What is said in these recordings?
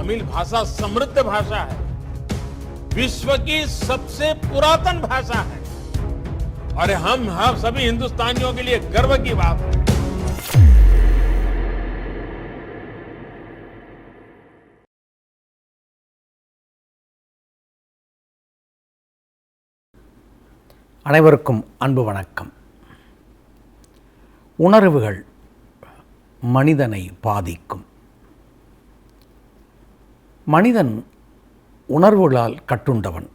तमिल भाषा समृद्ध भाषा है, विश्व की सबसे पुरातन भाषा है और हम सभी हिंदुस्तानियों के लिए गर्व की बात है। அனைவருக்கும் அன்பு வணக்கம். உணர்வுகள் மனிதனை பாதிக்கும். மனிதன் உணர்வுகளால் கட்டுண்டவன்.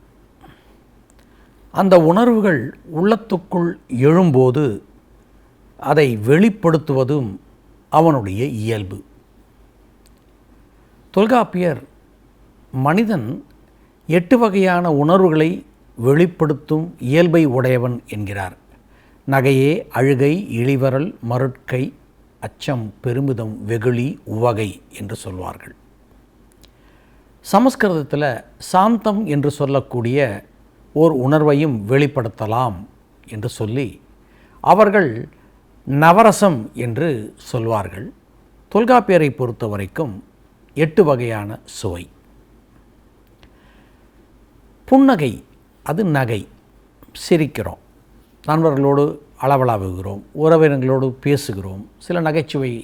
அந்த உணர்வுகள் உள்ளத்துக்குள் எழும்போது அதை வெளிப்படுத்துவதும் அவனுடைய இயல்பு. தொல்காப்பியர் மனிதன் 8 வகையான உணர்வுகளை வெளிப்படுத்தும் இயல்பை உடையவன் என்கிறார். நகையே, அழுகை, இளிவரல், மருட்கை, அச்சம், பெருமிதம், வெகுளி, உவகை என்று சொல்வார்கள். சமஸ்கிருதத்தில் சாந்தம் என்று சொல்லக்கூடிய ஓர் உணர்வையும் வெளிப்படுத்தலாம் என்று சொல்லி அவர்கள் நவரசம் என்று சொல்வார்கள். தொல்காப்பியரை பொறுத்த வரைக்கும் 8 வகையான சுவை. புன்னகை, அது நகை, சிரிக்கிறோம், நண்பர்களோடு அளவலாவுகிறோம், உறவினர்களோடு பேசுகிறோம், சில நகைச்சுவை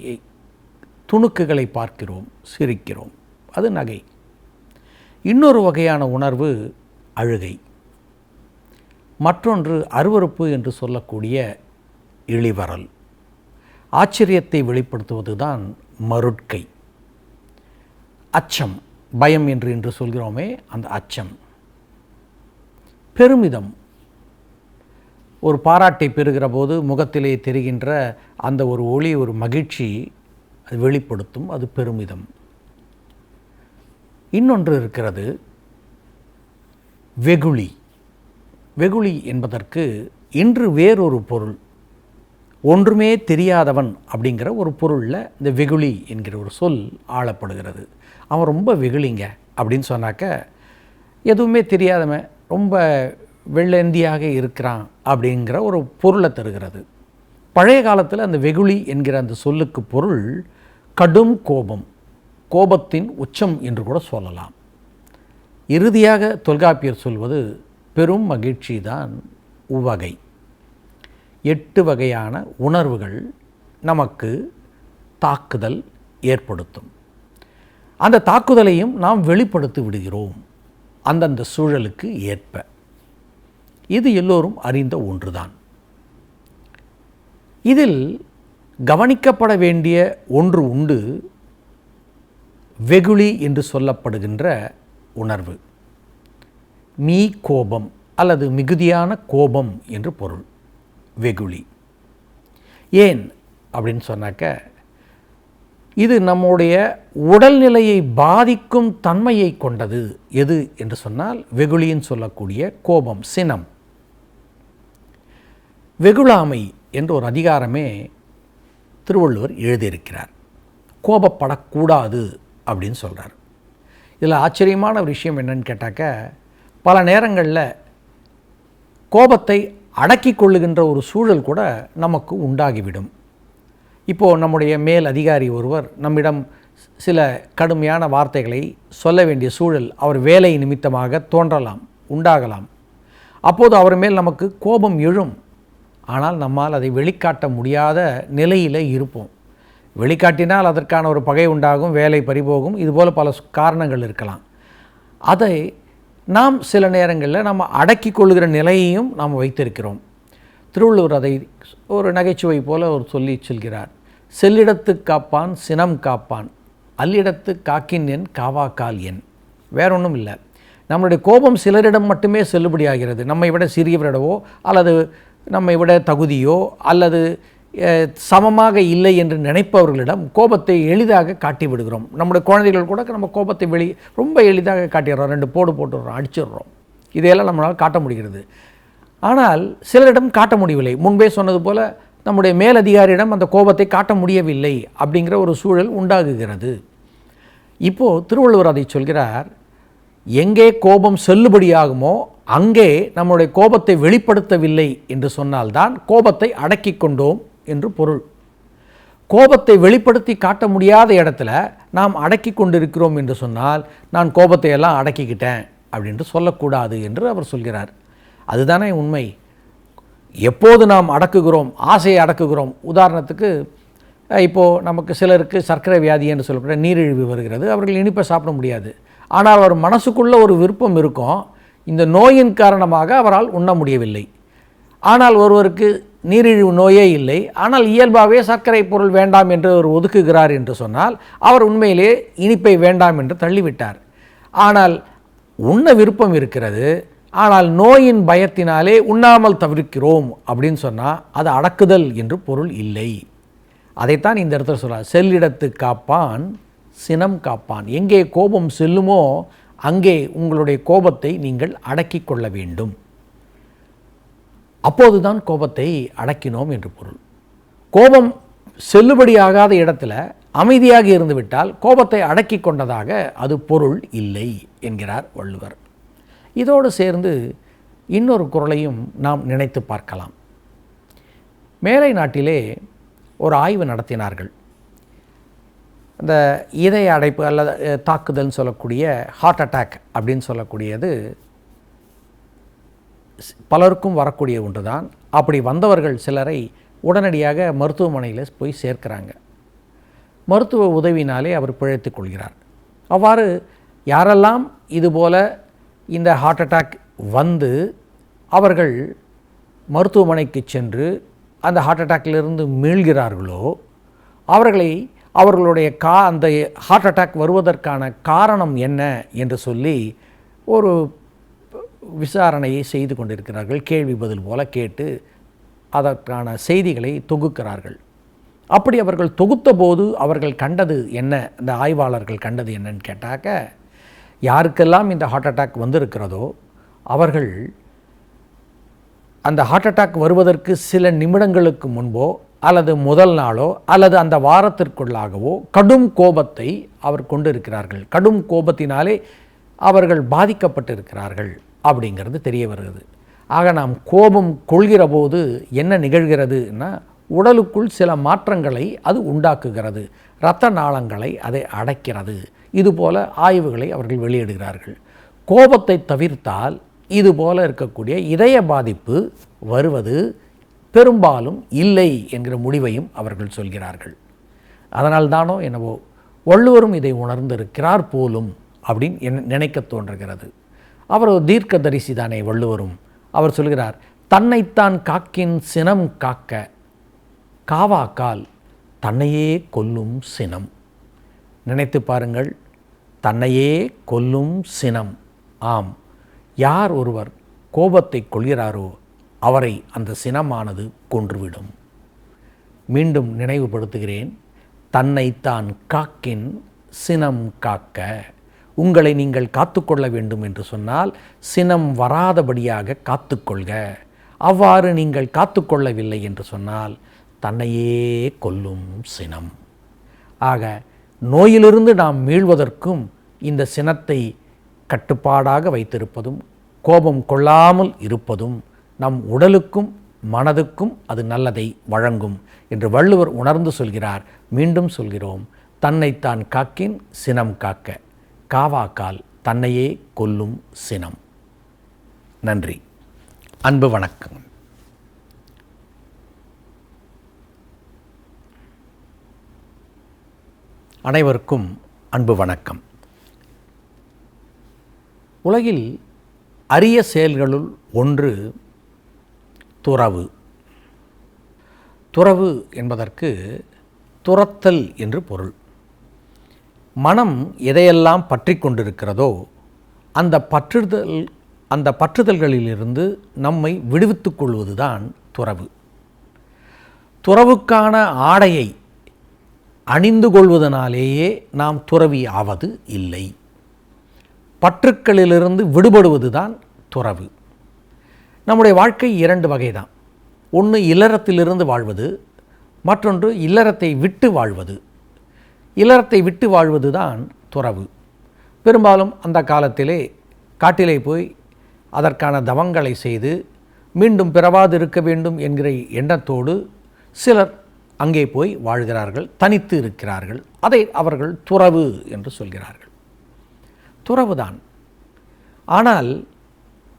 துணுக்குகளை பார்க்கிறோம், சிரிக்கிறோம், அது நகை. இன்னொரு வகையான உணர்வு அழுகை. மற்றொன்று அருவருப்பு என்று சொல்லக்கூடிய இளிவரல். ஆச்சரியத்தை வெளிப்படுத்துவது தான் மருட்கை. அச்சம், பயம் என்று சொல்கிறோமே, அந்த அச்சம். பெருமிதம், ஒரு பாராட்டை பெறுகிற போது முகத்திலே தெரிகின்ற அந்த ஒரு ஒளி, ஒரு மகிழ்ச்சி அது வெளிப்படுத்தும், அது பெருமிதம். இன்னொன்று இருக்கிறது வெகுளி. வெகுளி என்பதற்கு இன்று வேறொரு பொருள், ஒன்றுமே தெரியாதவன் அப்படிங்கிற ஒரு பொருளில் இந்த வெகுளி என்கிற ஒரு சொல் ஆளப்படுகிறது. அவன் ரொம்ப வெகுளிங்க அப்படின்னு சொன்னாக்க எதுவுமே தெரியாதவன், ரொம்ப வெள்ளந்தியாக இருக்கிறான் அப்படிங்கிற ஒரு பொருளை தருகிறது. பழைய காலத்தில் அந்த வெகுளி என்கிற அந்த சொல்லுக்கு பொருள் கடும் கோபம், கோபத்தின் உச்சம் என்று கூட சொல்லலாம். இறுதியாக தொல்காப்பியர் சொல்வது பெரும் மகிழ்ச்சி தான் உவகை. 8 வகையான உணர்வுகள் நமக்கு தாக்குதல் ஏற்படுத்தும். அந்த தாக்குதலையும் நாம் வெளிப்படுத்தி விடுகிறோம் அந்தந்த சூழலுக்கு ஏற்ப. இது எல்லோரும் அறிந்த ஒன்றுதான். இதில் கவனிக்கப்பட வேண்டிய ஒன்று உண்டு. வெகுளி என்று சொல்லப்படுகின்ற உணர்வு. மீ கோபம் அல்லது மிகுதியான கோபம் என்று பொருள் வெகுளி. ஏன் அப்படின்னு சொன்னாக்க, இது நம்முடைய உடல்நிலையை பாதிக்கும் தன்மையை கொண்டது. எது என்று சொன்னால் வெகுளின்னு சொல்லக்கூடிய கோபம், சினம். வெகுளாமை என்ற ஒரு அதிகாரமே திருவள்ளுவர் எழுதியிருக்கிறார். கோபப்படக்கூடாது அப்படின்னு சொல்கிறார். இதில் ஆச்சரியமான ஒரு விஷயம் என்னன்னு கேட்டாக்க, பல நேரங்களில் கோபத்தை அடக்கி கொள்ளுகின்ற ஒரு சூழல் கூட நமக்கு உண்டாகிவிடும். இப்போது நம்முடைய மேல் அதிகாரி ஒருவர் நம்மிடம் சில கடுமையான வார்த்தைகளை சொல்ல வேண்டிய சூழல் அவர் வேலை நிமித்தமாக தோன்றலாம், உண்டாகலாம். அப்போது அவர் மேல் நமக்கு கோபம் எழும். ஆனால் நம்மால் அதை வெளிக்காட்ட முடியாத நிலையில் இருப்போம். வெளிக்காட்டினால் அதற்கான ஒரு பகை உண்டாகும், வேலை பறிபோகும், இதுபோல் பல காரணங்கள் இருக்கலாம். அதை நாம் சில நேரங்களில் நம்ம அடக்கி கொள்ளுகிற நிலையையும் நாம் வைத்திருக்கிறோம். திருவள்ளுவர் அதை ஒரு நகைச்சுவை போல ஒரு சொல்லி சொல்கிறார். செல்லிடத்து காப்பான் சினம் காப்பான், அல்லிடத்து காக்கின் என் காவாக்கால் என். வேறொன்றும் இல்லை. நம்மளுடைய கோபம் சிலரிடம் மட்டுமே செல்லுபடியாகிறது. நம்மை விட சிறியவரிடவோ அல்லது நம்மை விட தகுதியோ அல்லது சமமாக இல்லை என்று நினைப்பவர்களிடம் கோபத்தை எளிதாக காட்டி விடுகிறோம். நம்முடைய குழந்தைகள் கூட நம்ம கோபத்தை ரொம்ப எளிதாக காட்டிடுறோம். 2 போடு போட்டுடுறோம், அடிச்சிடுறோம். இதையெல்லாம் நம்மளால் காட்ட முடிகிறது. ஆனால் சிலரிடம் காட்ட முடியவில்லை. முன்பே சொன்னது போல் நம்முடைய மேலதிகாரியிடம் அந்த கோபத்தை காட்ட முடியவில்லை அப்படிங்கிற ஒரு சூழல் உண்டாகுகிறது. இப்போது திருவள்ளுவர் அதை சொல்கிறார். எங்கே கோபம் செல்லுபடியாகுமோ அங்கே நம்முடைய கோபத்தை வெளிப்படுத்தவில்லை என்று சொன்னால்தான் கோபத்தை அடக்கி கொண்டோம் என்று பொருள். கோபத்தை வெளிப்படுத்தி காட்ட முடியாத இடத்துல நாம் அடக்கி கொண்டிருக்கிறோம் என்று சொன்னால், நான் கோபத்தை எல்லாம் அடக்கிக்கிட்டேன் அப்படின்ட்டு சொல்லக்கூடாது என்று அவர் சொல்கிறார். அதுதானே உண்மை. எப்போது நாம் அடக்குகிறோம், ஆசையை அடக்குகிறோம். உதாரணத்துக்கு இப்போது நமக்கு சிலருக்கு சர்க்கரை வியாதி என்று சொல்லக்கூடிய நீரிழிவு வருகிறது. அவர்கள் இனிப்பை சாப்பிட முடியாது. ஆனால் அவர் மனசுக்குள்ளே ஒரு விருப்பம் இருக்கும். இந்த நோயின் காரணமாக அவரால் உண்ண முடியவில்லை. ஆனால் ஒருவருக்கு நீரிழிவு நோயே இல்லை, ஆனால் இயல்பாகவே சர்க்கரை பொருள் வேண்டாம் என்று அவர் ஒதுக்குகிறார் என்று சொன்னால், அவர் உண்மையிலே இனிப்பை வேண்டாம் என்று தள்ளிவிட்டார். ஆனால் உண்ண விருப்பம் இருக்கிறது, ஆனால் நோயின் பயத்தினாலே உண்ணாமல் தவிர்க்கிறோம் அப்படின்னு சொன்னால் அது அடக்குதல் என்று பொருள் இல்லை. அதைத்தான் இந்த இடத்துல சொல்கிறார். செல்லிடத்து காப்பான் சினம் காப்பான். எங்கே கோபம் செல்லுமோ அங்கே உங்களுடைய கோபத்தை நீங்கள் அடக்கி கொள்ள வேண்டும். அப்போதுதான் கோபத்தை அடக்கினோம் என்று பொருள். கோபம் செல்லுபடியாகாத இடத்துல அமைதியாக இருந்துவிட்டால் கோபத்தை அடக்கி கொண்டதாக அது பொருள் இல்லை என்கிறார் வள்ளுவர். இதோடு சேர்ந்து இன்னொரு குறளையும் நாம் நினைத்து பார்க்கலாம். மேலை நாட்டிலே ஒரு ஆய்வு நடத்தினார்கள். அந்த இதய அடைப்பு அல்லது தாக்குதல்னு சொல்லக்கூடிய ஹார்ட் அட்டாக் அப்படின்னு சொல்லக்கூடியது பலருக்கும் வரக்கூடிய ஒன்று தான். அப்படி வந்தவர்கள் சிலரை உடனடியாக மருத்துவமனையில் போய் சேர்க்கிறாங்க. மருத்துவ உதவினாலே அவர் பிழைத்து கொள்கிறார். அவ்வாறு யாரெல்லாம் இதுபோல் இந்த ஹார்ட் அட்டாக் வந்து அவர்கள் மருத்துவமனைக்கு சென்று அந்த ஹார்ட் அட்டாக்கிலிருந்து மீள்கிறார்களோ அவர்களை அவர்களுடைய அந்த ஹார்ட் அட்டாக் வருவதற்கான காரணம் என்ன என்று சொல்லி ஒரு விசாரணையை செய்து கொண்டிருக்கிறார்கள். கேள்வி பதில் போல கேட்டு அதற்கான செய்திகளை தொகுக்கிறார்கள். அப்படி அவர்கள் தொகுத்த போது அவர்கள் கண்டது என்ன, இந்த ஆய்வாளர்கள் கண்டது என்னன்னு கேட்டாக்க, யாருக்கெல்லாம் இந்த ஹார்ட் அட்டாக் வந்திருக்கிறதோ அவர்கள் அந்த ஹார்ட் அட்டாக் வருவதற்கு சில நிமிடங்களுக்கு முன்போ அல்லது முதல் நாளோ அல்லது அந்த வாரத்திற்குள்ளாகவோ கடும் கோபத்தை அவர் கொண்டிருக்கிறார்கள். கடும் கோபத்தினாலே அவர்கள் பாதிக்கப்பட்டிருக்கிறார்கள் அப்படிங்கிறது தெரிய வருகிறது. ஆக நாம் கோபம் கொள்கிற போது என்ன நிகழ்கிறதுன்னா, உடலுக்குள் சில மாற்றங்களை அது உண்டாக்குகிறது, இரத்த நாளங்களை அதை அடைக்கிறது. இதுபோல ஆய்வுகளை அவர்கள் வெளியிடுகிறார்கள். கோபத்தை தவிர்த்தால் இதுபோல இருக்கக்கூடிய இதய பாதிப்பு வருவது பெரும்பாலும் இல்லை என்கிற முடிவையும் அவர்கள் சொல்கிறார்கள். அதனால்தானோ என்னவோ வள்ளுவரும் இதை உணர்ந்திருக்கிறார் போலும் அப்படின்னு நினைக்க தோன்றுகிறது. அவர் ஒரு தீர்க்கதரிசி தானே வள்ளுவரும். அவர் சொல்கிறார், தன்னைத்தான் காக்கின் சினம் காக்க காவாக்கால் தன்னையே கொல்லும் சினம். நினைத்து பாருங்கள், தன்னையே கொல்லும் சினம். ஆம், யார் ஒருவர் கோபத்தை கொள்கிறாரோ அவரை அந்த சினமானது கொன்றுவிடும். மீண்டும் நினைவுபடுத்துகிறேன், தன்னைத்தான் காக்கின் சினம் காக்க. உங்களை நீங்கள் காத்துக்கொள்ள வேண்டும் என்று சொன்னால் சினம் வராதபடியாக காத்துக்கொள்க. அவ்வாறு நீங்கள் காத்துக்கொள்ளவில்லை என்று சொன்னால் தன்னையே கொல்லும் சினம். ஆக நோயிலிருந்து நாம் மீள்வதற்கும் இந்த சினத்தை கட்டுப்பாடாக வைத்திருப்பதும் கோபம் கொள்ளாமல் இருப்பதும் நம் உடலுக்கும் மனதுக்கும் அது நல்லதை வழங்கும் என்று வள்ளுவர் உணர்ந்து சொல்கிறார். மீண்டும் சொல்கிறோம், தன்னைத்தான் காக்கின் சினம் காக்க காவாக்கால் தன்னையே கொல்லும் சினம். நன்றி. அன்பு வணக்கம். அனைவருக்கும் அன்பு வணக்கம். உலகில் அரிய செயல்களுள் ஒன்று துறவு. துறவு என்பதற்கு துறத்தல் என்று பொருள். மனம் எதையெல்லாம் பற்றி கொண்டிருக்கிறதோ அந்த பற்றுதல்களிலிருந்து நம்மை விடுவித்துக் கொள்வதுதான் துறவு. துறவுக்கான ஆடையை அணிந்து கொள்வதனாலேயே நாம் துறவி ஆவது இல்லை. பற்றுக்களிலிருந்து விடுபடுவது தான் துறவு. நம்முடைய வாழ்க்கை இரண்டு வகை தான். ஒன்று இல்லறத்திலிருந்து வாழ்வது, மற்றொன்று இல்லறத்தை விட்டு வாழ்வது. இல்லறத்தை விட்டு வாழ்வது தான் துறவு. பெரும்பாலும் அந்த காலத்திலே காட்டிலே போய் அதற்கான தவங்களை செய்து மீண்டும் பிறவாது இருக்க வேண்டும் என்கிற எண்ணத்தோடு சிலர் அங்கே போய் வாழ்கிறார்கள், தனித்து இருக்கிறார்கள். அதை அவர்கள் துறவு என்று சொல்கிறார்கள். துறவுதான். ஆனால்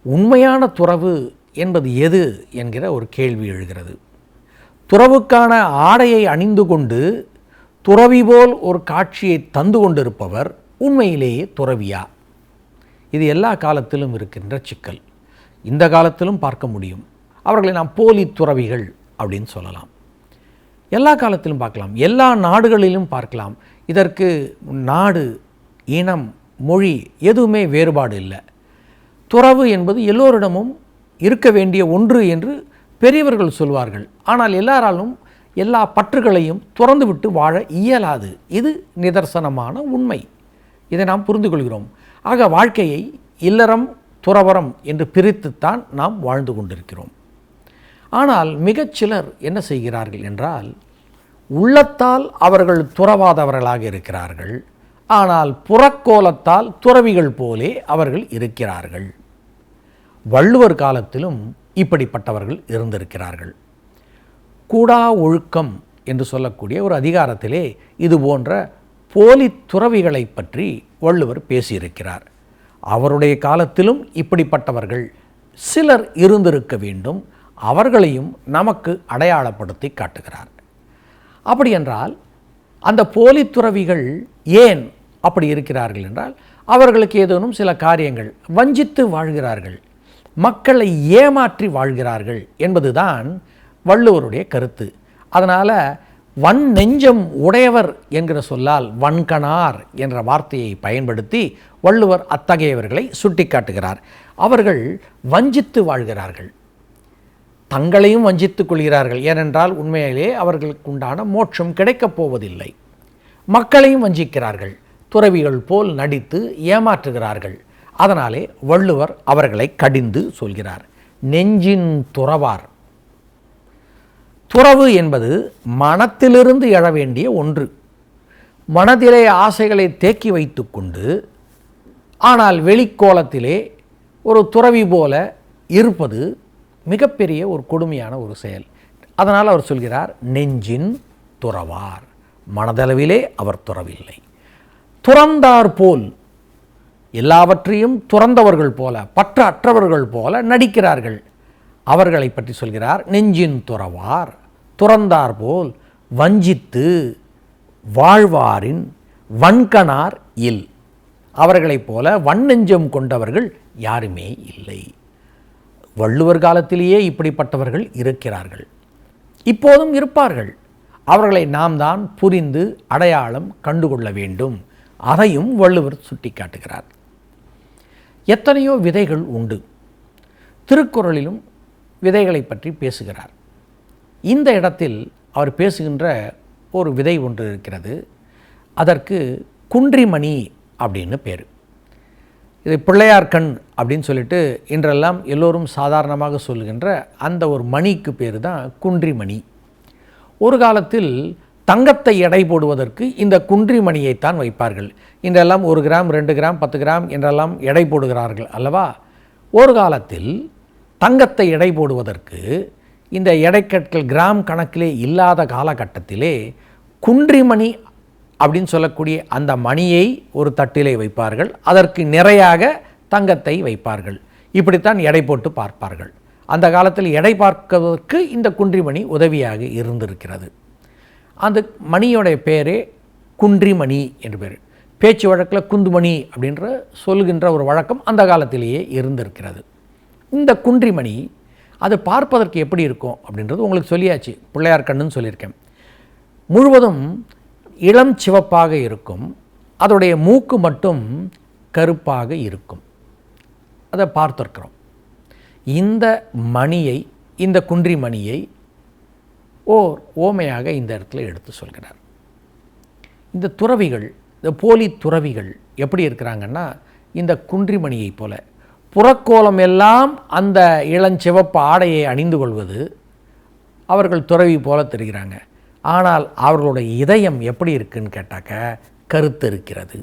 உண்மையான துறவு என்பது எது என்கிற ஒரு கேள்வி எழுகிறது. துறவுக்கான ஆடையை அணிந்து கொண்டு துறவி போல் ஒரு காட்சியை தந்து கொண்டிருப்பவர் உண்மையிலேயே துறவியா? இது எல்லா காலத்திலும் இருக்கின்ற சிக்கல். இந்த காலத்திலும் பார்க்க முடியும். அவர்களை நாம் போலி துறவிகள் அப்படின்னு சொல்லலாம். எல்லா காலத்திலும் பார்க்கலாம், எல்லா நாடுகளிலும் பார்க்கலாம். இதற்கு நாடு, இனம், மொழி எதுவுமே வேறுபாடு இல்லை. துறவு என்பது எல்லோரிடமும் இருக்க வேண்டிய ஒன்று என்று பெரியவர்கள் சொல்வார்கள். ஆனால் எல்லாராலும் எல்லா பற்றுகளையும் துறந்துவிட்டு வாழ இயலாது. இது நிதர்சனமான உண்மை. இதை நாம் புரிந்து கொள்கிறோம். ஆக வாழ்க்கையை இல்லறம், துறவறம் என்று பிரித்துத்தான் நாம் வாழ்ந்து கொண்டிருக்கிறோம். ஆனால் மிகச்சிலர் என்ன செய்கிறார்கள் என்றால், உள்ளத்தால் அவர்கள் துறவாதவர்களாக இருக்கிறார்கள். ஆனால் புறக்கோலத்தால் துறவிகள் போலே அவர்கள் இருக்கிறார்கள். வள்ளுவர் காலத்திலும் இப்படிப்பட்டவர்கள் இருந்திருக்கிறார்கள். கூடா ஒழுக்கம் என்று சொல்லக்கூடிய ஒரு அதிகாரத்திலே இது போன்ற போலி துறவிகளை பற்றி வள்ளுவர் பேசியிருக்கிறார். அவருடைய காலத்திலும் இப்படிப்பட்டவர்கள் சிலர் இருந்திருக்க வேண்டும். அவர்களையும் நமக்கு அடையாளப்படுத்தி காட்டுகிறார். அப்படி என்றால் அந்த போலி துறவிகள் ஏன் அப்படி இருக்கிறார்கள் என்றால், அவர்களுக்கு ஏதேனும் சில காரியங்கள், வஞ்சித்து வாழ்கிறார்கள், மக்களை ஏமாற்றி வாழ்கிறார்கள் என்பதுதான் வள்ளுவருடைய கருத்து. அதனால் வன் நெஞ்சம் உடையவர் என்கிற சொல்லால் வன்கணார் என்ற வார்த்தையை பயன்படுத்தி வள்ளுவர் அத்தகையவர்களை சுட்டிக்காட்டுகிறார். அவர்கள் வஞ்சித்து வாழ்கிறார்கள், தங்களையும் வஞ்சித்துக் கொள்கிறார்கள். ஏனென்றால் உண்மையிலே அவர்களுக்கு உண்டான மோட்சம் கிடைக்கப் போவதில்லை. மக்களையும் வஞ்சிக்கிறார்கள், துறவிகள் போல் நடித்து ஏமாற்றுகிறார்கள். அதனாலே வள்ளுவர் அவர்களை கடிந்து சொல்கிறார். நெஞ்சின் துறவார். துறவு என்பது மனத்திலிருந்து எழ வேண்டிய ஒன்று. மனதிலே ஆசைகளை தேக்கி வைத்து கொண்டு ஆனால் வெளிக்கோலத்திலே ஒரு துறவி போல இருப்பது மிகப்பெரிய ஒரு கொடுமையான ஒரு செயல். அதனால் அவர் சொல்கிறார், நெஞ்சின் துறவார். மனதளவிலே அவர் துறவில்லை. துறந்தார் போல், எல்லாவற்றையும் துறந்தவர்கள் போல, பற்று அற்றவர்கள் போல நடிக்கிறார்கள். அவர்களை பற்றி சொல்கிறார், நெஞ்சின் துறவார். துறந்தார் போல் வஞ்சித்து வாழ்வாரின் வன்கணார் இல். அவர்களைப் போல வன்னெஞ்சம் கொண்டவர்கள் யாருமே இல்லை. வள்ளுவர் காலத்திலேயே இப்படிப்பட்டவர்கள் இருக்கிறார்கள், இப்போதும் இருப்பார்கள். அவர்களை நாம் தான் புரிந்து அடையாளம் கண்டுகொள்ள வேண்டும். அதையும் வள்ளுவர் சுட்டிக்காட்டுகிறார். எத்தனையோ விதைகள் உண்டு. திருக்குறளிலும் விதைகளை பற்றி பேசுகிறார். இந்த இடத்தில் அவர் பேசுகின்ற ஒரு விதை ஒன்று இருக்கிறது. அதற்கு குன்றிமணி அப்படின்னு பேர். இது பிள்ளையார் கண் அப்படின்னு சொல்லிட்டு இன்றெல்லாம் எல்லோரும் சாதாரணமாக சொல்லுகின்ற அந்த ஒரு மணிக்கு பேர் தான் குன்றிமணி. ஒரு காலத்தில் தங்கத்தை எடை போடுவதற்கு இந்த குன்றிமணியைத்தான் வைப்பார்கள். இன்றெல்லாம் 1 கிராம் 2 கிராம் 10 கிராம் என்றெல்லாம் எடை போடுகிறார்கள் அல்லவா? ஒரு காலத்தில் தங்கத்தை எடை போடுவதற்கு இந்த எடைக்கற்கள் கிராம் கணக்கிலே இல்லாத காலகட்டத்திலே குன்றிமணி அப்படின்னு சொல்லக்கூடிய அந்த மணியை ஒரு தட்டிலே வைப்பார்கள். அதற்கு நிறையாக தங்கத்தை வைப்பார்கள். இப்படித்தான் எடை போட்டு பார்ப்பார்கள். அந்த காலத்தில் எடை பார்ப்பதற்கு இந்த குன்றிமணி உதவியாக இருந்திருக்கிறது. அந்த மணியோடைய பேரே குன்றிமணி என்று பேர். பேச்சு வழக்கில் குந்துமணி அப்படின்ற சொல்கின்ற ஒரு வழக்கம் அந்த காலத்திலேயே இருந்திருக்கிறது. இந்த குன்றிமணி அது பார்ப்பதற்கு எப்படி இருக்கும் அப்படின்றது உங்களுக்கு சொல்லியாச்சு. பிள்ளையார் கண்ணுன்னு சொல்லியிருக்கேன். முழுவதும் இளம் சிவப்பாக இருக்கும். அதோடைய மூக்கு மட்டும் கருப்பாக இருக்கும். அதை பார்த்துருக்கிறோம். இந்த மணியை, இந்த குன்றிமணியை ஓர் ஓமையாக இந்த இடத்துல எடுத்து சொல்கிறார். இந்த துறவிகள், இந்த போலி துறவிகள் எப்படி இருக்கிறாங்கன்னா, இந்த குன்றிமணியை போல புறக்கோலம் எல்லாம் அந்த இளஞ்சிவப்பு ஆடையை அணிந்து கொள்வது அவர்கள் துறவி போல தெரிகிறாங்க. ஆனால் அவர்களுடைய இதயம் எப்படி இருக்குன்னு கேட்டாக்க கருத்து இருக்கிறது.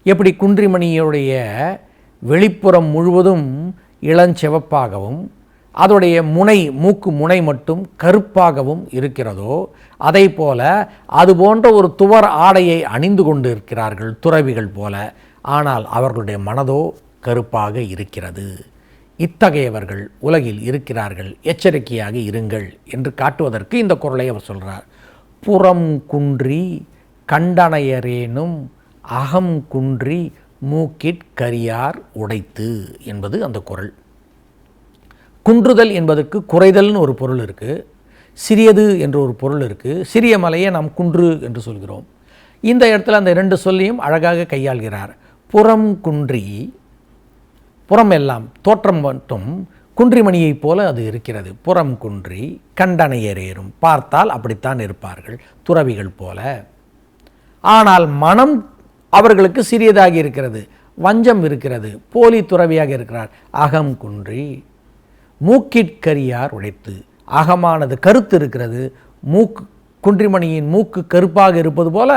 எப்படி குன்றிமணியுடைய வெளிப்புறம் முழுவதும் இளஞ்சிவப்பாகவும் அதோடைய முனை, மூக்கு முனை மட்டும் கருப்பாகவும் இருக்கிறதோ அதை போல அது போன்ற ஒரு துவர் ஆடையை அணிந்து கொண்டு இருக்கிறார்கள் துறவிகள் போல. ஆனால் அவர்களுடைய மனதோ கருப்பாக இருக்கிறது. இத்தகையவர்கள் உலகில் இருக்கிறார்கள், எச்சரிக்கையாக இருங்கள் என்று காட்டுவதற்கு இந்த குறளை அவர் சொல்கிறார். புறம் குன்றி கண்டனையரேனும் அகம் குன்றி மூக்கிற்கரியார் உடைத்து என்பது அந்த குறள். குன்றுதல் என்பதற்கு குறைதல்னு ஒரு பொருள் இருக்குது, சிறியது என்ற ஒரு பொருள் இருக்குது. சிறிய மலையை நாம் குன்று என்று சொல்கிறோம். இந்த இடத்துல அந்த இரண்டு சொல்லையும் அழகாக கையாள்கிறார். புறம் குன்றி, புறம் எல்லாம் தோற்றம் மட்டும் குன்றிமணியைப் போல அது இருக்கிறது. புறம் குன்றி கண்டனையரேறும், பார்த்தால் அப்படித்தான் இருப்பார்கள் துறவிகள் போல. ஆனால் மனம் அவர்களுக்கு சிறியதாகி இருக்கிறது, வஞ்சம் இருக்கிறது, போலி துறவியாக இருக்கிறார். அகம் குன்றி மூக்கிற்கரியார் உடைத்து, அகமானது கருத்து இருக்கிறது, மூக்கு குன்றிமணியின் மூக்கு கருப்பாக இருப்பது போல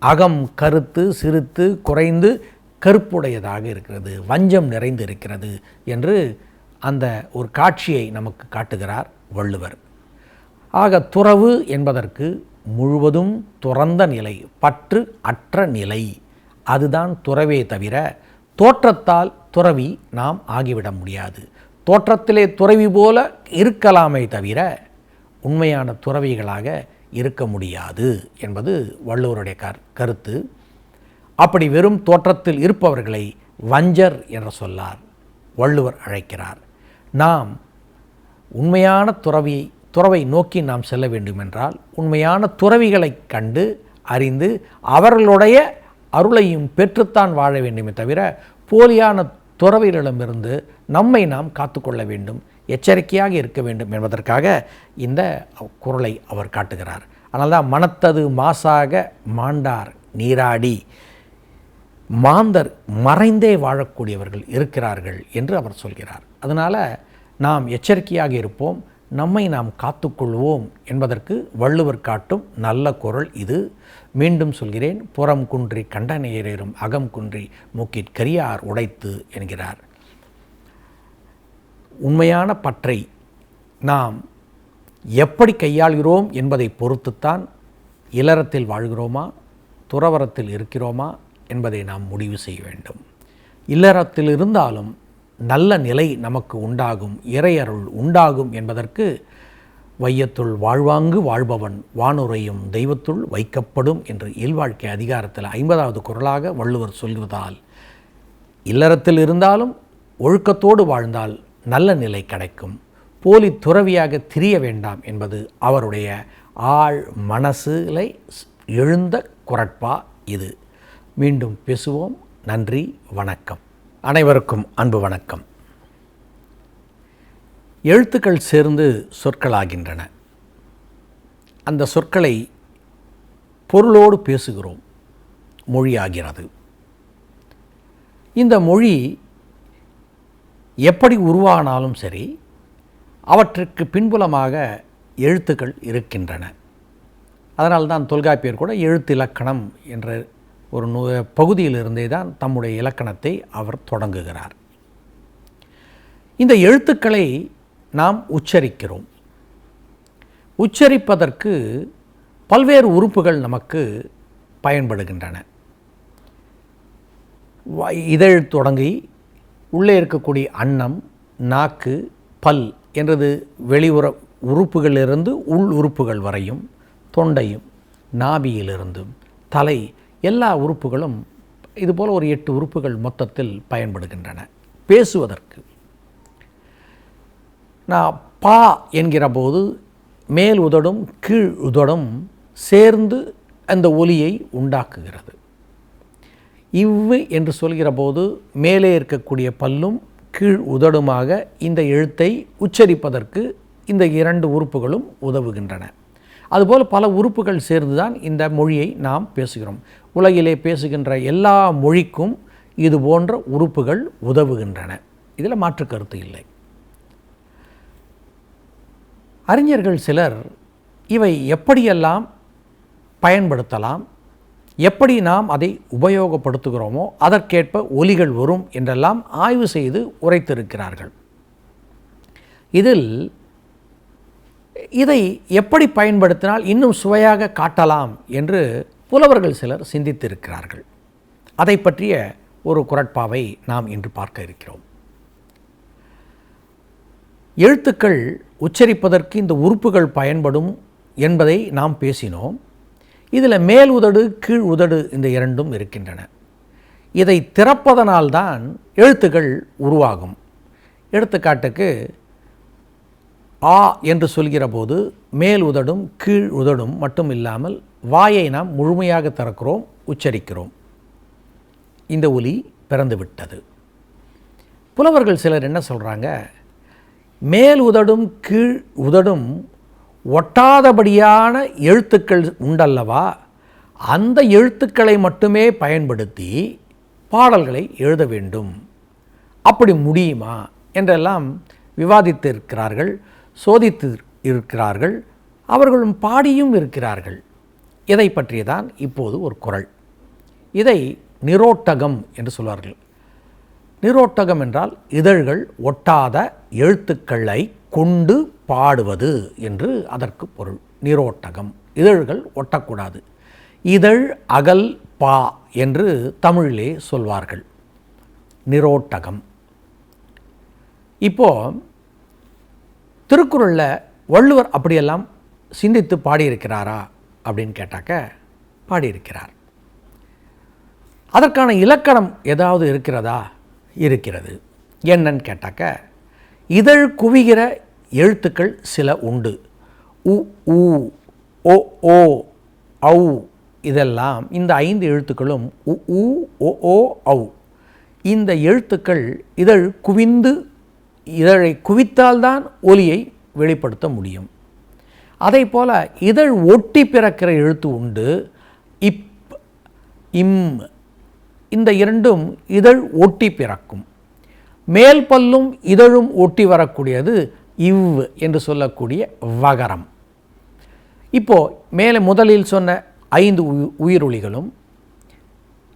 அகம் கருத்து சிறுத்து குறைந்து கருப்புடையதாக இருக்கிறது, வஞ்சம் நிறைந்து இருக்கிறது என்று அந்த ஒரு காட்சியை நமக்கு காட்டுகிறார் வள்ளுவர். ஆக துறவு என்பதற்கு முழுவதும் துறந்த நிலை, பற்று அற்ற நிலை, அதுதான் துறவே தவிர தோற்றத்தால் துறவி நாம் ஆகிவிட முடியாது. தோற்றத்திலே துறவி போல இருக்கலாமே தவிர உண்மையான துறவிகளாக இருக்க முடியாது என்பது வள்ளுவருடைய கருத்து. அப்படி வெறும் தோற்றத்தில் இருப்பவர்களை வஞ்சர் என்ற சொல்லார் வள்ளுவர் அழைக்கிறார். நாம் உண்மையான துறவை நோக்கி நாம் செல்ல வேண்டுமென்றால் உண்மையான துறவிகளை கண்டு அறிந்து அவர்களுடைய அருளையும் பெற்றுத்தான் வாழ வேண்டுமே தவிர போலியான துறவிகளிடமிருந்து நம்மை நாம் காத்துக்கொள்ள வேண்டும், எச்சரிக்கையாக இருக்க வேண்டும் என்பதற்காக இந்த குறளை அவர் காட்டுகிறார். அதனால்தான் மனத்தது மாசாக மாண்டார் நீராடி, மாந்தர் மறைந்தே வாழக்கூடியவர்கள் இருக்கிறார்கள் என்று அவர் சொல்கிறார். அதனால் நாம் எச்சரிக்கையாக இருப்போம், நம்மை நாம் காத்துக்கொள்வோம் என்பதற்கு வள்ளுவர் காட்டும் நல்ல குறள் இது. மீண்டும் சொல்கிறேன், புறம் குன்றி கண்டனையரேறும் அகம் குன்றி மூக்கிற்கரியார் உடைத்து என்கிறார். உண்மையான பற்றை நாம் எப்படி கையாள்கிறோம் என்பதை பொறுத்துத்தான் இல்லறத்தில் வாழ்கிறோமா துறவரத்தில் இருக்கிறோமா என்பதை நாம் முடிவு செய்ய வேண்டும். இல்லறத்தில் இருந்தாலும் நல்ல நிலை நமக்கு உண்டாகும், இறையருள் உண்டாகும் என்பதற்கு வையத்துள் வாழ்வாங்கு வாழ்பவன் வானுரையும் தெய்வத்துள் வைக்கப்படும் என்று இல்வாழ்க்கை அதிகாரத்தில் 50வது குறளாக வள்ளுவர் சொல்வதால் இல்லறத்தில் இருந்தாலும் ஒழுக்கத்தோடு வாழ்ந்தால் நல்ல நிலை கிடைக்கும். போலி துறவியாக திரிய வேண்டாம் என்பது அவருடைய ஆழ் மனசிலை எழுந்த குறட்பா இது. மீண்டும் பேசுவோம். நன்றி, வணக்கம். அனைவருக்கும் அன்பு வணக்கம். எழுத்துக்கள் சேர்ந்து சொற்களாகின்றன. அந்த சொற்களை பொருளோடு பேசுகிறோம், மொழியாகிறது. இந்த மொழி எப்படி உருவானாலும் சரி, அவற்றுக்கு பின்புலமாக எழுத்துக்கள் இருக்கின்றன. அதனால்தான் தொல்காப்பியர் கூட எழுத்து இலக்கணம் என்ற ஒரு பகுதியிலிருந்தே தான் தம்முடைய இலக்கணத்தை அவர் தொடங்குகிறார். இந்த எழுத்துக்களை நாம் உச்சரிக்கிறோம். உச்சரிப்பதற்கு பல்வேறு உறுப்புகள் நமக்கு பயன்படுகின்றன. இதழ் தொடங்கி உள்ளே இருக்கக்கூடிய அன்னம், நாக்கு, பல் என்றது வெளியுற உறுப்புகளிலிருந்து உள் உறுப்புகள் வரையும், தொண்டையும் நாபியிலிருந்தும் தலை, எல்லா உறுப்புகளும் இதுபோல் ஒரு 8 உறுப்புகள் மொத்தத்தில் பயன்படுகின்றன பேசுவதற்கு. நான் பா என்கிற போது மேல் உதடும் கீழ் உதடும் சேர்ந்து அந்த ஒலியை உண்டாக்குகிறது. இவ்வு என்று சொல்கிற போது மேலே இருக்கக்கூடிய பல்லும் கீழ் உதடுமாக இந்த எழுத்தை உச்சரிப்பதற்கு இந்த 2 உறுப்புகளும் உதவுகின்றன. அதுபோல் பல உறுப்புகள் சேர்ந்துதான் இந்த மொழியை நாம் பேசுகிறோம். உலகிலே பேசுகின்ற எல்லா மொழிக்கும் இது போன்ற உறுப்புகள் உதவுகின்றன. இதில் மாற்று கருத்து இல்லை. அறிஞர்கள் சிலர் இவை எப்படியெல்லாம் பயன்படுத்தலாம், எப்படி நாம் அதை உபயோகப்படுத்துகிறோமோ அதற்கேற்ப ஒலிகள் வரும் என்றெல்லாம் ஆய்வு செய்து உரைத்திருக்கிறார்கள். இதில் இதை எப்படி பயன்படுத்தினால் இன்னும் சுவையாக காட்டலாம் என்று புலவர்கள் சிலர் சிந்தித்திருக்கிறார்கள். அதை பற்றிய ஒரு குறட்பாவை நாம் இன்று பார்க்க இருக்கிறோம். எழுத்துக்கள் உச்சரிப்பதற்கு இந்த உறுப்புகள் பயன்படும் என்பதை நாம் பேசினோம். இதில் மேல் உதடு கீழ் உதடு இந்த இரண்டும் இருக்கின்றன. இதை திறப்பதனால்தான் எழுத்துக்கள் உருவாகும். எடுத்துக்காட்டுக்கு ஆ என்று சொல்கிற போது மேல் உதடும் கீழ் உதடும் மட்டும் இல்லாமல் வாயை நாம் முழுமையாக திறக்கிறோம், உச்சரிக்கிறோம். இந்த ஒலி பிறந்துவிட்டது. புலவர்கள் சிலர் என்ன சொல்கிறாங்க, மேல் உதடும் கீழ் உதடும் ஒட்டாதபடியான எழுத்துக்கள் உண்டல்லவா, அந்த எழுத்துக்களை மட்டுமே பயன்படுத்தி பாடல்களை எழுத வேண்டும், அப்படி முடியுமா என்றெல்லாம் விவாதித்து இருக்கிறார்கள், சோதித்து இருக்கிறார்கள், அவர்களும் பாடியும் இருக்கிறார்கள். இதை பற்றியதான் இப்போது ஒரு குறள். இதை நிரோட்டகம் என்று சொல்வார்கள். நிரோட்டகம் என்றால் இதழ்கள் ஒட்டாத எழுத்துக்களை கொண்டு பாடுவது என்று அதற்கு பொருள். நிரோட்டகம், இதழ்கள் ஒட்டக்கூடாது. இதழ் அகல் பா என்று தமிழிலே சொல்வார்கள். நிரோட்டகம். இப்போ திருக்குறளில் வள்ளுவர் அப்படியெல்லாம் சிந்தித்து பாடியிருக்கிறாரா அப்படின்னு கேட்டாக்க பாடியிருக்கிறார். அதற்கான இலக்கணம் ஏதாவது இருக்கிறதா? இருக்கிறது. என்னன்னு கேட்டாக்க, இதழ் குவிகிற எழுத்துக்கள் சில உண்டு. உ ஊ ஓ ஓ ஔ இதெல்லாம் இந்த 5 எழுத்துக்களும் உ ஊ ஓ ஓ ஔ இந்த எழுத்துக்கள் இதழ் குவிந்து இதழை குவித்தால்தான் ஒலியை வெளிப்படுத்த முடியும். அதே போல் இதழ் ஒட்டி பிறக்கிற எழுத்து உண்டு. இப் இம் இந்த இரண்டும் இதழ் ஒட்டி பிறக்கும். மேல் பல்லும் இதழும் ஒட்டி வரக்கூடியது இவ் என்று சொல்லக்கூடிய வகரம். இப்போது மேலே முதலில் சொன்ன 5 உயிரொலிகளும்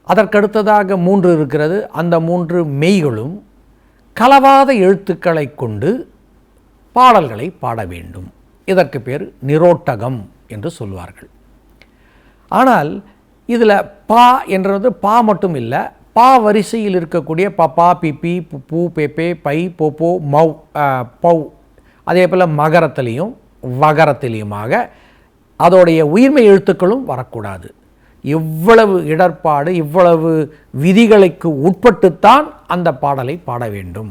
அதற்கடுத்ததாக 3 இருக்கிறது. அந்த 3 மெய்களும் கலவாத எழுத்துக்களை கொண்டு பாடல்களை பாட வேண்டும். இதற்கு பேர் நிரோட்டகம் என்று சொல்வார்கள். ஆனால் இதில் பா என்றது பா மட்டும் இல்லை, பா வரிசையில் இருக்கக்கூடிய பப்பா பிப்பி பூ பெப்பே பை போப்போ மௌ பௌ அதே போல் மகரத்திலையும் வகரத்திலையுமாக அதோடைய உயிர்மை எழுத்துக்களும் வரக்கூடாது. இவ்வளவு இடர்பாடு, இவ்வளவு விதிகளுக்கு உட்பட்டுத்தான் அந்த பாடலை பாட வேண்டும்.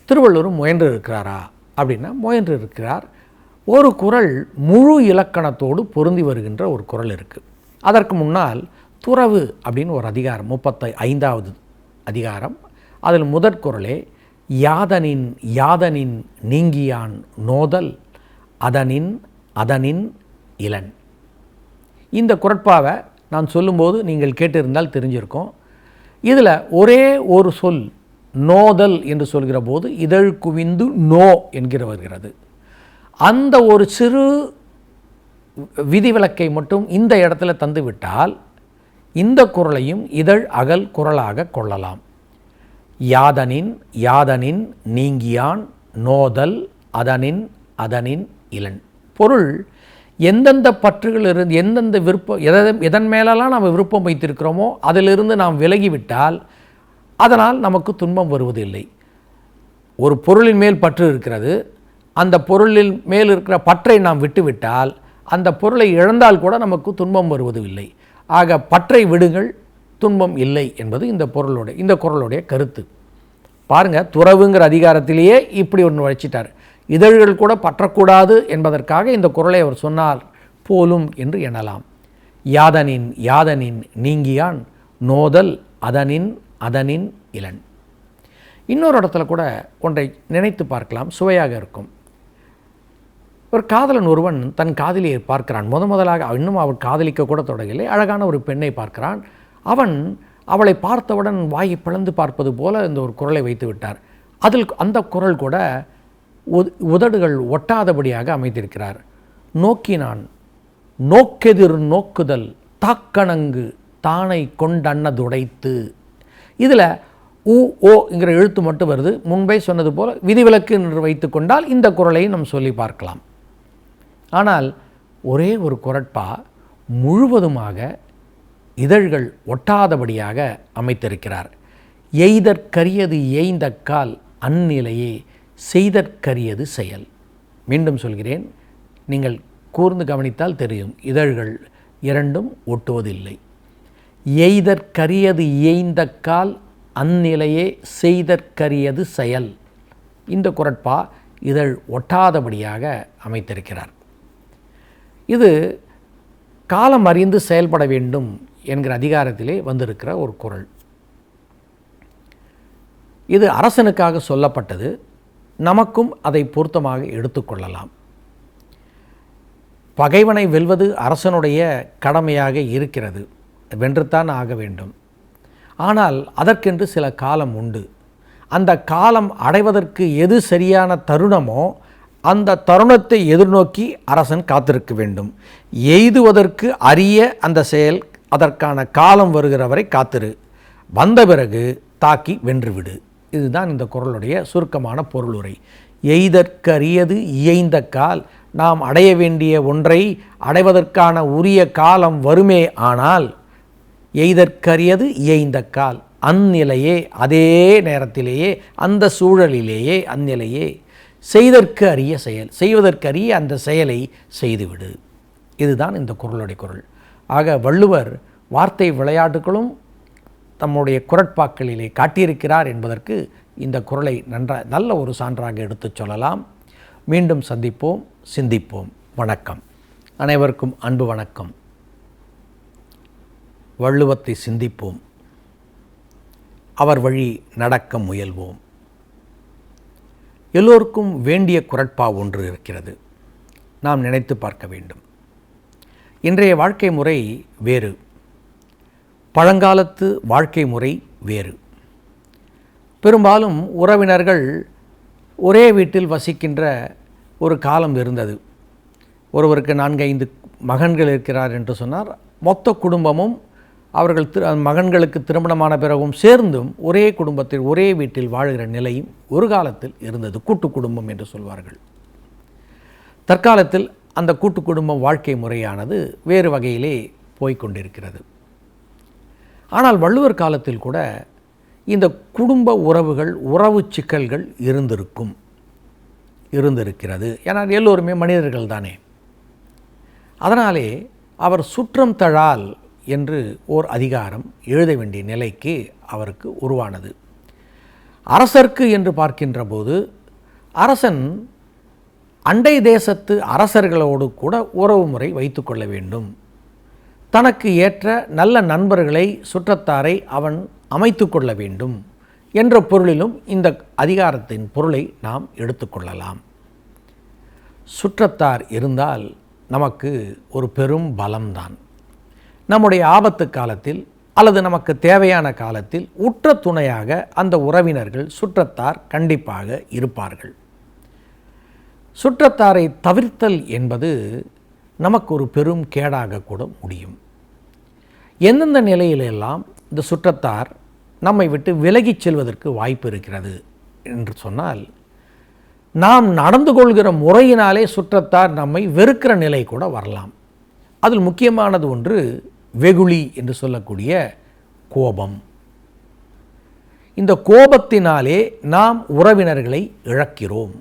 திருவள்ளுவர் முயன்று இருக்கிறாரா அப்படின்னா முயன்று இருக்கிறார். ஒரு குறள் முழு இலக்கணத்தோடு பொருந்தி வருகின்ற ஒரு குறள் இருக்குது. அதற்கு முன்னால் துறவு அப்படின்னு ஒரு அதிகாரம், 35வது அதிகாரம், அதில் முதற்குறளே யாதனின் யாதனின் நீங்கியான் நோதல் அதனின் அதனின் இளன். இந்த குறட்பாவை நான் சொல்லும்போது நீங்கள் கேட்டிருந்தால் தெரிஞ்சிருக்கும். இதில் ஒரே ஒரு சொல் நோதல் என்று சொல்கிற போது இதழ் குவிந்து நோ என்கிற வருகிறது. அந்த ஒரு சிறு விதிவிலக்கை மட்டும் இந்த இடத்துல தந்துவிட்டால் இந்த குறளையும் இதழ் அகல் குறளாக கொள்ளலாம். யாதனின் யாதனின் நீங்கியான் நோதல் அதனின் அதனின் இளன். பொருள் எந்தெந்த பற்றுகளிலிருந்து எந்தெந்த விருப்பம் எதன் மேலெல்லாம் நாம் விருப்பம் வைத்திருக்கிறோமோ அதிலிருந்து நாம் விலகிவிட்டால் அதனால் நமக்கு துன்பம் வருவதில்லை. ஒரு பொருளின் மேல் பற்று இருக்கிறது, அந்த பொருளின் மேல் இருக்கிற பற்றை நாம் விட்டுவிட்டால் அந்த பொருளை இழந்தால் கூட நமக்கு துன்பம் வருவதில்லை. ஆக பற்றை விடுங்கள், துன்பம் இல்லை என்பது இந்த குறளுடைய கருத்து. பாருங்கள், துறவுங்கிற அதிகாரத்திலேயே இப்படி ஒன்று வச்சிட்டார். இதழ்கள் கூட பற்றக்கூடாது என்பதற்காக இந்த குறளை அவர் சொன்னார் போலும் என்று எண்ணலாம். யாதனின் யாதனின் நீங்கியான் நோதல் அதனின் அதனின் இளன். இன்னொரு இடத்துல கூட ஒன்றை நினைத்து பார்க்கலாம், சுவையாக இருக்கும். ஒரு காதலன் ஒருவன் தன் காதலியை பார்க்கிறான். முதலாக இன்னும் அவள் காதலிக்க கூட தொடங்கவில்லை. அழகான ஒரு பெண்ணை பார்க்கிறான். அவன் அவளை பார்த்தவுடன் வாயை பிளந்து பார்ப்பது போல இந்த ஒரு குறளை வைத்து விட்டார். அதில் அந்த குறள் கூட உதடுகள் ஒட்டாதபடியாக அமைத்திருக்கிறார். நோக்கினான் நோக்கெதிர் நோக்குதல் தாக்கணங்கு தானை கொண்டன்னதுடைத்து. இதில் உ ஓங்கிற எழுத்து மட்டும் வருது. முன்பே சொன்னது போல் விதிவிலக்கு என்று வைத்து கொண்டால் இந்த குறளை நாம் சொல்லி பார்க்கலாம். ஆனால் ஒரே ஒரு குறட்பா முழுவதுமாக இதழ்கள் ஒட்டாதபடியாக அமைத்திருக்கிறார். எய்தற்கரியது ஏய்ந்தக்கால் அந்நிலையே செய்தற்கரியது செயல். மீண்டும் சொல்கிறேன், நீங்கள் கூர்ந்து கவனித்தால் தெரியும், இதழ்கள் இரண்டும் ஒட்டுவதில்லை. எய்தற்கரியது ஏய்ந்தக்கால் அந்நிலையே செய்தற்கரியது செயல். இந்த குறட்பா இதழ் ஒட்டாதபடியாக அமைத்திருக்கிறார். இது காலம் அறிந்து செயல்பட வேண்டும் என்கிற அதிகாரத்திலே வந்திருக்கிற ஒரு குறள். இது அரசனுக்காக சொல்லப்பட்டது. நமக்கும் அதை பொருத்தமாக எடுத்துக்கொள்ளலாம். பகைவனை வெல்வது அரசனுடைய கடமையாக இருக்கிறது, வென்றுத்தான் ஆக வேண்டும். ஆனால் அதற்கென்று சில காலம் உண்டு. அந்த காலம் அடைவதற்கு எது சரியான தருணமோ அந்த தருணத்தை எதிர்நோக்கி அரசன் காத்திருக்க வேண்டும். எய்துவதற்கு அரிய அந்த செயல், அதற்கான காலம் வருகிற வரை காத்திரு, வந்த பிறகு தாக்கி வென்றுவிடு. இதுதான் இந்த குறளுடைய சுருக்கமான பொருளுரை. எய்தற்கரியது இயைந்த கால், நாம் அடைய வேண்டிய ஒன்றை அடைவதற்கான உரிய காலம் வருமே, ஆனால் எய்தற்கரியது இயைந்த கால், அந்நிலையே, அதே நேரத்திலேயே, அந்த சூழலிலேயே, அந்நிலையே செய்தற்கு அரிய செயல், செய்வதற்கரிய அந்த செயலை செய்துவிடு. இதுதான் இந்த குறளுடைய குறள். ஆக வள்ளுவர் வார்த்தை விளையாட்டுகளும் தம்முடைய குறட்பாக்களிலே காட்டியிருக்கிறார் என்பதற்கு இந்த குறளை நல்ல ஒரு சான்றாக எடுத்துச் சொல்லலாம். மீண்டும் சந்திப்போம், சிந்திப்போம். வணக்கம். அனைவருக்கும் அன்பு வணக்கம். வள்ளுவத்தை சிந்திப்போம், அவர் வழி நடக்க முயல்வோம். எல்லோருக்கும் வேண்டிய குறட்பா ஒன்று இருக்கிறது, நாம் நினைத்து பார்க்க வேண்டும். இன்றைய வாழ்க்கை முறை வேறு, பழங்காலத்து வாழ்க்கை முறை வேறு. பெரும்பாலும் உறவினர்கள் ஒரே வீட்டில் வசிக்கின்ற ஒரு காலம் இருந்தது. ஒருவருக்கு 4-5 மகன்கள் இருக்கிறார் என்று சொன்னார், மொத்த குடும்பமும் அவர்கள் மகன்களுக்கு திருமணமான பிறகும் சேர்ந்தும் ஒரே குடும்பத்தில் ஒரே வீட்டில் வாழ்கிற நிலையும் ஒரு காலத்தில் இருந்தது. கூட்டு குடும்பம் என்று சொல்வார்கள். தற்காலத்தில் அந்த கூட்டு குடும்ப வாழ்க்கை முறையானது வேறு வகையிலே போய்கொண்டிருக்கிறது. ஆனால் வள்ளுவர் காலத்தில் கூட இந்த குடும்ப உறவுகள், உறவு சிக்கல்கள் இருந்திருக்கிறது. ஏன்னால் எல்லோருமே மனிதர்கள் தானே. அதனாலே அவர் சுற்றம் தழால் என்று ஓர் அதிகாரம் எழுத வேண்டிய நிலைக்கு அவருக்கு உருவானது. அரசர்க்கு என்று பார்க்கின்ற போது அரசன் அண்டை தேசத்து அரசர்களோடு கூட உறவு முறை வைத்து கொள்ள வேண்டும். தனக்கு ஏற்ற நல்ல நண்பர்களை, சுற்றத்தாரை அவன் அமைத்து கொள்ள வேண்டும் என்ற பொருளிலும் இந்த அதிகாரத்தின் பொருளை நாம் எடுத்துக்கொள்ளலாம். சுற்றத்தார் இருந்தால் நமக்கு ஒரு பெரும் பலம்தான். நம்முடைய ஆபத்து காலத்தில் அல்லது நமக்கு தேவையான காலத்தில் உற்ற துணையாக அந்த உறவினர்கள், சுற்றத்தார் கண்டிப்பாக இருப்பார்கள். சுற்றத்தாரை தவிர்த்தல் என்பது நமக்கு ஒரு பெரும் கேடாக கூட முடியும். எந்தெந்த நிலையிலெல்லாம் இந்த சுற்றத்தார் நம்மை விட்டு விலகிச் செல்வதற்கு வாய்ப்பு இருக்கிறது என்று சொன்னால், நாம் நடந்து கொள்கிற முறையினாலே சுற்றத்தார் நம்மை வெறுக்கிற நிலை கூட வரலாம். அதில் முக்கியமானது ஒன்று வெகுளி என்று சொல்லக்கூடிய கோபம். இந்த கோபத்தினாலே நாம் உறவினர்களை இழக்கிறோம்.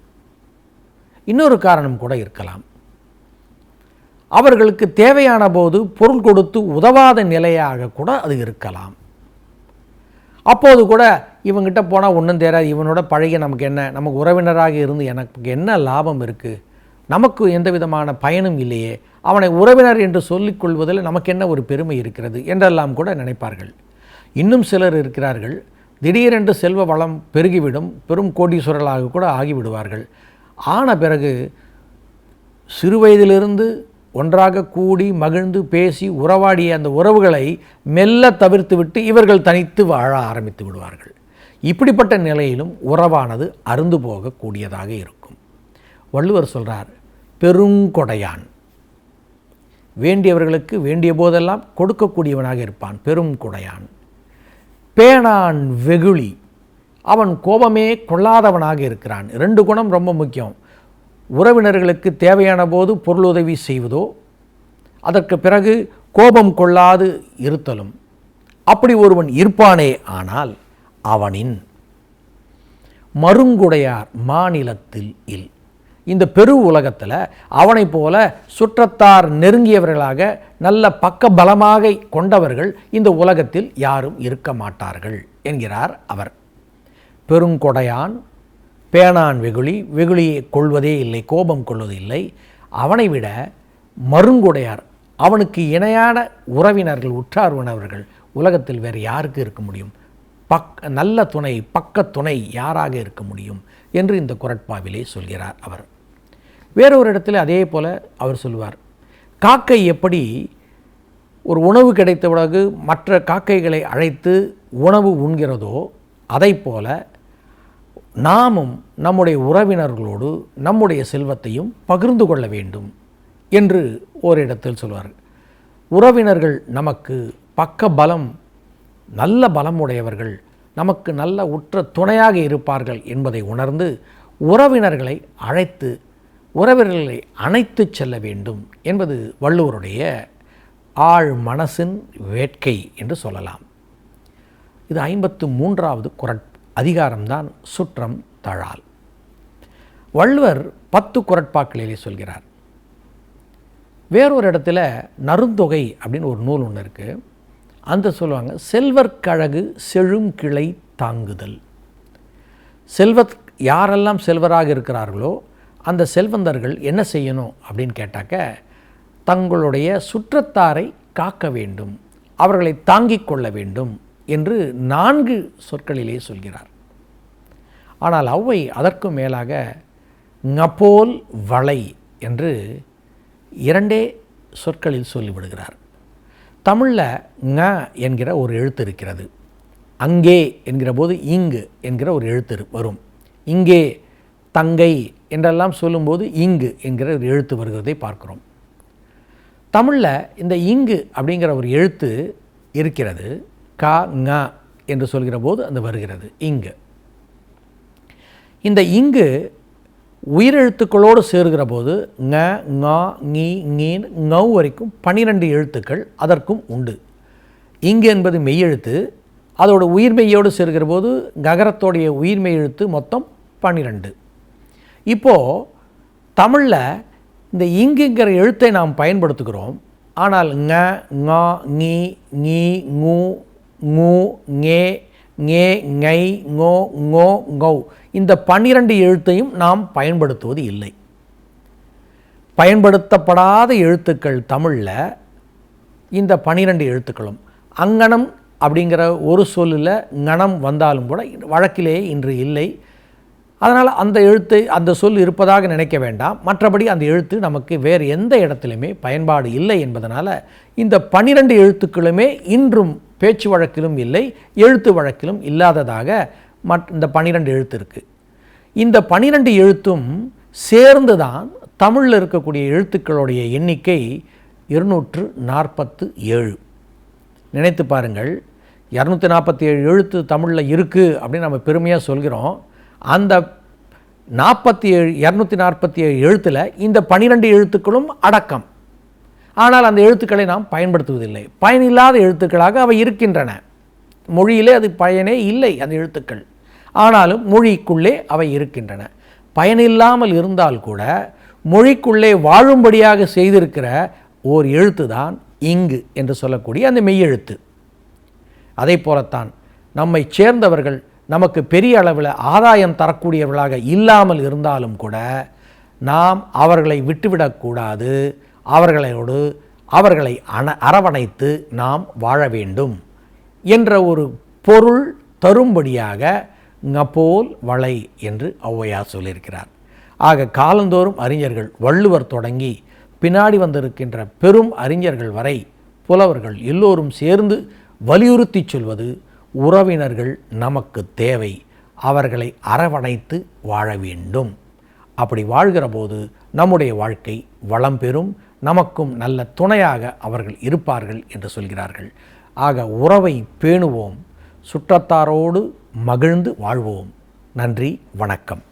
இன்னொரு காரணம் கூட இருக்கலாம். அவர்களுக்கு தேவையான போது பொருள் கொடுத்து உதவாத நிலையாக கூட அது இருக்கலாம். அப்போது கூட இவங்கிட்ட போனால் ஒன்றும் தெரியாது, இவனோட பழகி நமக்கு என்ன, நமக்கு உறவினராக இருந்து எனக்கு என்ன லாபம் இருக்குது, நமக்கு எந்த விதமான பயனும் இல்லையே, அவனை உறவினர் என்று சொல்லிக்கொள்வதில் நமக்கு என்ன ஒரு பெருமை இருக்கிறது என்றெல்லாம் கூட நினைப்பார்கள். இன்னும் சிலர் இருக்கிறார்கள், திடீரென்று செல்வ வளம் பெருகிவிடும், பெரும் கோடீஸ்வரர்களாக கூட ஆகிவிடுவார்கள். ஆன பிறகு சிறுவயதிலிருந்து ஒன்றாக கூடி மகிழ்ந்து பேசி உறவாடிய அந்த உறவுகளை மெல்ல தவிர்த்துவிட்டு இவர்கள் தனித்து வாழ ஆரம்பித்து விடுவார்கள். இப்படிப்பட்ட நிலையிலும் உறவானது அருந்து போகக்கூடியதாக இருக்கும். வள்ளுவர் சொல்கிறார், பெருங்கொடையான், வேண்டியவர்களுக்கு வேண்டிய போதெல்லாம் கொடுக்கக்கூடியவனாக இருப்பான், பெரும் கொடையான். பேணான் வெகுளி, அவன் கோபமே கொள்ளாதவனாக இருக்கிறான். 2 குணம் ரொம்ப முக்கியம். உறவினர்களுக்கு தேவையான போது பொருளுதவி செய்வதோ, அதற்கு பிறகு கோபம் கொள்ளாது இருத்தலும். அப்படி ஒருவன் இருப்பானே ஆனால் அவனின் மருங்குடையார் மாநிலத்தில் இல். இந்த பெரு உலகத்தில் அவனை போல சுற்றத்தார் நெருங்கியவர்களாக நல்ல பக்க பலமாக கொண்டவர்கள் இந்த உலகத்தில் யாரும் இருக்க மாட்டார்கள் என்கிறார் அவர். பெருங்கொடையான் பேணான் வெகுளி, வெகுளியை கொள்வதே இல்லை, கோபம் கொள்வதில்லை. அவனை விட மருங்குடையார், அவனுக்கு இணையான உறவினர்கள், உற்றார் உணவர்கள் உலகத்தில் வேறு யாருக்கு இருக்க முடியும்? நல்ல துணை, பக்க துணை யாராக இருக்க முடியும் என்று இந்த குறட்பாவிலே சொல்கிறார் அவர். வேறொரு இடத்துல அதே போல அவர் சொல்லுவார், காக்கை எப்படி ஒரு உணவு கிடைத்த பிறகு மற்ற காக்கைகளை அழைத்து உணவு உண்கிறதோ, அதை போல நாமும் நம்முடைய உறவினர்களோடு நம்முடைய செல்வத்தையும் பகிர்ந்து கொள்ள வேண்டும் என்று ஓரிடத்தில் சொல்வார். உறவினர்கள் நமக்கு பக்க பலம், நல்ல பலம் உடையவர்கள், நமக்கு நல்ல உற்ற துணையாக இருப்பார்கள் என்பதை உணர்ந்து உறவினர்களை அழைத்து உறவினர்களை அணைத்து செல்ல வேண்டும் என்பது வள்ளுவருடைய ஆழ் மனசின் வேட்கை என்று சொல்லலாம். இது 53வது அதிகாரம்தான் சுற்றம் தழால். வள்ளுவர் 10 குறட்பாக்களிலே சொல்கிறார். வேறொரு இடத்துல நருந்தொகை அப்படின்னு ஒரு நூல் ஒன்று இருக்குது. அந்த சொல்லுவாங்க, செல்வர்க்கழகு செழும் கிளை தாங்குதல். யாரெல்லாம் செல்வராக இருக்கிறார்களோ அந்த செல்வந்தர்கள் என்ன செய்யணும் அப்படின்னு கேட்டாக்க, தங்களுடைய சுற்றத்தாரை காக்க வேண்டும், அவர்களை தாங்கிக் கொள்ள வேண்டும் என்று 4 சொற்களிலே சொல்கிறார். ஆனால் ஔவை அதற்கு மேலாக ஞபோல் வளை என்று 2 சொற்களில் சொல்லிவிடுகிறார். தமிழில் ங என்கிற ஒரு எழுத்து இருக்கிறது. அங்கே என்கிற போது இங்கு என்கிற ஒரு எழுத்து வரும். இங்கே தங்கை என்றெல்லாம் சொல்லும்போது இங்கு என்கிற ஒரு எழுத்து வருகிறதை பார்க்கிறோம். தமிழில் இந்த இங்கு அப்படிங்கிற ஒரு எழுத்து இருக்கிறது. க ங என்று சொல்கிற போது அந்த வருகிறது இங்கு. இந்த இங்கு உயிரெழுத்துக்களோடு சேர்கிற போது ங ங ஞி ஞீன் ஙௌ வரைக்கும் 12 எழுத்துக்கள் அதற்கும் உண்டு. இங்கு என்பது மெய்யெழுத்து, அதோட உயிர்மெய்யோடு சேர்கிற போது ககரத்தோடைய உயிர்மெய் எழுத்து மொத்தம் 12. இப்போது தமிழில் இந்த இங்குங்கிற எழுத்தை நாம் பயன்படுத்துகிறோம். ஆனால் ங ங ஞி ஞி ஞு ஞு ஞே ஞே ஞை ஞோ ஞோ ஞௌ இந்த 12 எழுத்தையும் நாம் பயன்படுத்துவது இல்லை. பயன்படுத்தப்படாத எழுத்துக்கள் தமிழில் இந்த 12 எழுத்துக்களும். அங்கனம் அப்படிங்கிற ஒரு சொல்லில் ஞனம் வந்தாலும் கூட வழக்கிலேயே இன்று இல்லை. அதனால் அந்த சொல் இருப்பதாக நினைக்க வேண்டாம். மற்றபடி அந்த எழுத்து நமக்கு வேறு எந்த இடத்திலுமே பயன்பாடு இல்லை என்பதனால் இந்த 12 எழுத்துக்களுமே இன்றும் பேச்சு வழக்கிலும் இல்லை, எழுத்து வழக்கிலும் இல்லாததாக இந்த 12 எழுத்து இருக்குது. இந்த 12 எழுத்தும் சேர்ந்து தான் தமிழில் இருக்கக்கூடிய எழுத்துக்களுடைய எண்ணிக்கை 247. நினைத்து பாருங்கள், 247 எழுத்து தமிழில் இருக்குது அப்படின்னு நம்ம பெருமையாக சொல்கிறோம். அந்த 247 எழுத்தில் இந்த 12 எழுத்துக்களும் அடக்கம். ஆனால் அந்த எழுத்துக்களை நாம் பயன்படுத்துவதில்லை. பயனில்லாத எழுத்துக்களாக அவை இருக்கின்றன. மொழியிலே அது பயனே இல்லை அந்த எழுத்துக்கள். ஆனாலும் மொழிக்குள்ளே அவை இருக்கின்றன. பயனில்லாமல் இருந்தால் கூட மொழிக்குள்ளே வாழும்படியாக செய்திருக்கிற ஓர் எழுத்து தான் இங்கு என்று சொல்லக்கூடிய அந்த மெய்யெழுத்து. அதை போலத்தான் நம்மை சேர்ந்தவர்கள் நமக்கு பெரிய அளவில் ஆதாயம் தரக்கூடியவர்களாக இல்லாமல் இருந்தாலும் கூட நாம் அவர்களை விட்டுவிடக்கூடாது. அவர்களை அரவணைத்து நாம் வாழ வேண்டும் என்ற ஒரு பொருள் தரும்படியாக ஞபோல் வளை என்று ஔவையார் சொல்லியிருக்கிறார். ஆக காலந்தோறும் அறிஞர்கள், வள்ளுவர் தொடங்கி பின்னாடி வந்திருக்கின்ற பெரும் அறிஞர்கள் வரை புலவர்கள் எல்லோரும் சேர்ந்து வலியுறுத்தி சொல்வது, உறவினர்கள் நமக்கு தேவை, அவர்களை அரவணைத்து வாழ வேண்டும். அப்படி வாழ்கிற போது நம்முடைய வாழ்க்கை வளம் பெறும், நமக்கும் நல்ல துணையாக அவர்கள் இருப்பார்கள் என்று சொல்கிறார்கள். ஆக உறவை பேணுவோம், சுற்றத்தாரோடு மகிழ்ந்து வாழ்வோம். நன்றி, வணக்கம்.